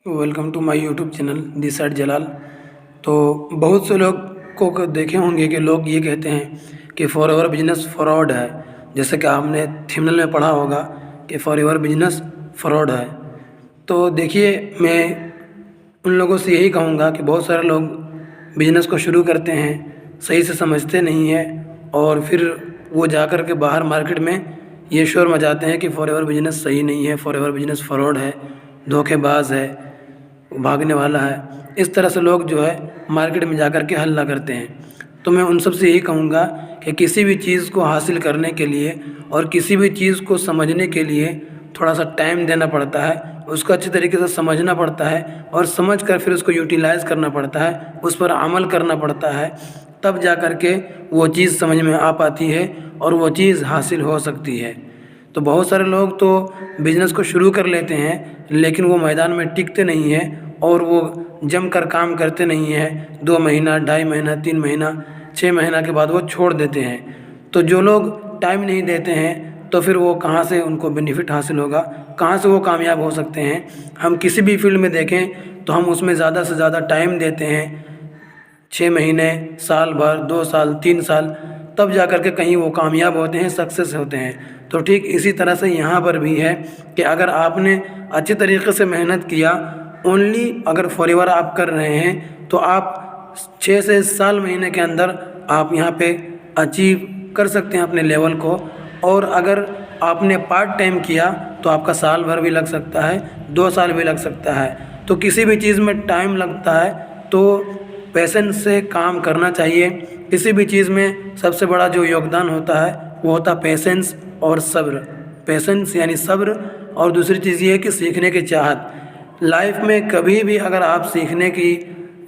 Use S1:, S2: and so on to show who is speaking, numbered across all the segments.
S1: Welcome to my YouTube channel this side Jalal. तो बहुत से लोग को देखे होंगे कि लोग ये कहते हैं कि फॉरएवर बिजनेस फ्रॉड है। जैसे कि आपने थंबनेल में पढ़ा होगा कि फॉरएवर बिजनेस फ्रॉड है। तो देखिए, मैं उन लोगों से यही कहूँगा कि बहुत सारे लोग बिजनेस को शुरू करते हैं, सही से समझते नहीं हैं और फिर वो जा कर के बाहर मार्केट में ये शोर मचाते हैं कि फॉरएवर बिजनेस सही नहीं है, फॉरएवर बिजनेस फ्रॉड है, धोखेबाज है, भागने वाला है। इस तरह से लोग जो है मार्केट में जाकर के हल्ला करते हैं। तो मैं उन सब से यही कहूँगा कि किसी भी चीज़ को हासिल करने के लिए और किसी भी चीज़ को समझने के लिए थोड़ा सा टाइम देना पड़ता है, उसको अच्छे तरीके से समझना पड़ता है और समझ कर फिर उसको यूटिलाइज़ करना पड़ता है, उस पर अमल करना पड़ता है, तब जा कर के वो चीज़ समझ में आ पाती है और वो चीज़ हासिल हो सकती है। तो बहुत सारे लोग तो बिज़नेस को शुरू कर लेते हैं लेकिन वो मैदान में टिकते नहीं हैं और वो जम कर काम करते नहीं हैं। 2 महीना, 2.5 महीना, 3 महीना, 6 महीना के बाद वो छोड़ देते हैं। तो जो लोग टाइम नहीं देते हैं तो फिर वो कहाँ से उनको बेनिफिट हासिल होगा, कहाँ से वो कामयाब हो सकते हैं। हम किसी भी फील्ड में देखें तो हम उसमें ज़्यादा से ज़्यादा टाइम देते हैं, 6 महीने, साल भर, 2 साल, 3 साल, तब जा कर के कहीं वो कामयाब होते हैं, सक्सेस होते हैं। तो ठीक इसी तरह से यहाँ पर भी है कि अगर आपने अच्छे तरीके से मेहनत किया, ओनली अगर फॉरएवर आप कर रहे हैं तो आप 6 से 7 महीने के अंदर आप यहाँ पे अचीव कर सकते हैं अपने लेवल को। और अगर आपने पार्ट टाइम किया तो आपका साल भर भी लग सकता है, 2 साल भी लग सकता है। तो किसी भी चीज़ में टाइम लगता है तो पेशेंस से काम करना चाहिए। किसी भी चीज़ में सबसे बड़ा जो योगदान होता है वो होता है पेशेंस और सब्र। पेशेंस यानी सब्र, और दूसरी चीज़ ये है कि सीखने की चाहत। लाइफ में कभी भी अगर आप सीखने की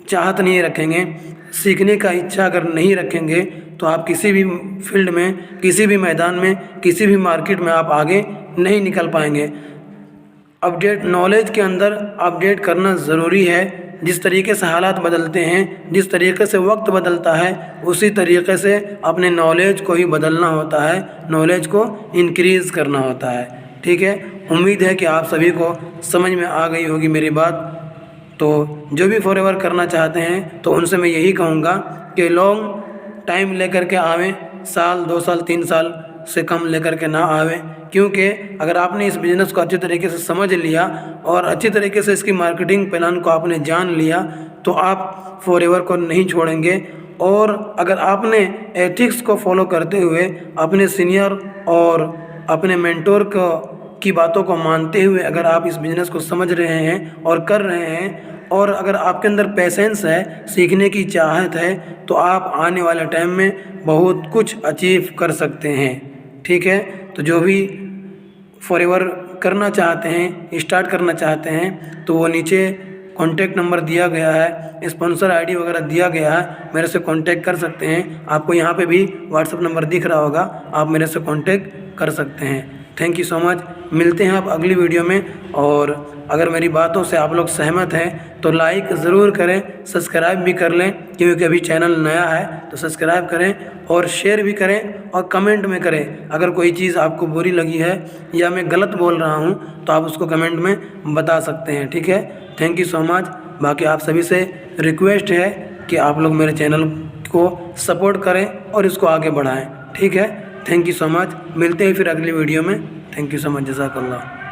S1: चाहत नहीं रखेंगे, सीखने का इच्छा अगर नहीं रखेंगे तो आप किसी भी फील्ड में, किसी भी मैदान में, किसी भी मार्केट में आप आगे नहीं निकल पाएंगे। अपडेट नॉलेज के अंदर अपडेट करना ज़रूरी है। जिस तरीके से हालात बदलते हैं, जिस तरीके से वक्त बदलता है, उसी तरीके से अपने नॉलेज को ही बदलना होता है, नॉलेज को इंक्रीज़ करना होता है। ठीक है, उम्मीद है कि आप सभी को समझ में आ गई होगी मेरी बात। तो जो भी फॉरएवर करना चाहते हैं तो उनसे मैं यही कहूँगा कि लॉन्ग टाइम लेकर के आवें, साल, 2 साल, 3 साल से कम लेकर के ना आवें। क्योंकि अगर आपने इस बिज़नेस को अच्छे तरीके से समझ लिया और अच्छी तरीके से इसकी मार्केटिंग प्लान को आपने जान लिया तो आप फॉरएवर को नहीं छोड़ेंगे। और अगर आपने एथिक्स को फॉलो करते हुए अपने सीनियर और अपने मेंटोर की बातों को मानते हुए अगर आप इस बिज़नेस को समझ रहे हैं और कर रहे हैं, और अगर आपके अंदर पेशेंस है, सीखने की चाहत है, तो आप आने वाले टाइम में बहुत कुछ अचीव कर सकते हैं। ठीक है, तो जो भी फॉरएवर करना चाहते हैं, स्टार्ट करना चाहते हैं, तो वो नीचे कॉन्टैक्ट नंबर दिया गया है, स्पॉन्सर आईडी वगैरह दिया गया है, मेरे से कांटेक्ट कर सकते हैं। आपको यहाँ पे भी व्हाट्सएप नंबर दिख रहा होगा, आप मेरे से कांटेक्ट कर सकते हैं। Thank you so much. मिलते हैं आप अगली वीडियो में। और अगर मेरी बातों से आप लोग सहमत हैं तो लाइक ज़रूर करें, सब्सक्राइब भी कर लें, क्योंकि अभी चैनल नया है तो सब्सक्राइब करें और शेयर भी करें और कमेंट में करें। अगर कोई चीज़ आपको बुरी लगी है या मैं गलत बोल रहा हूँ तो आप उसको कमेंट में बता सकते हैं। ठीक है, थैंक यू सो मच। बाकी आप सभी से रिक्वेस्ट है कि आप लोग मेरे चैनल को सपोर्ट करें और इसको आगे बढ़ाएँ। ठीक है, थैंक यू सो मच। मिलते हैं फिर अगली वीडियो में। थैंक यू सो मच, जज़ाकल्लाह।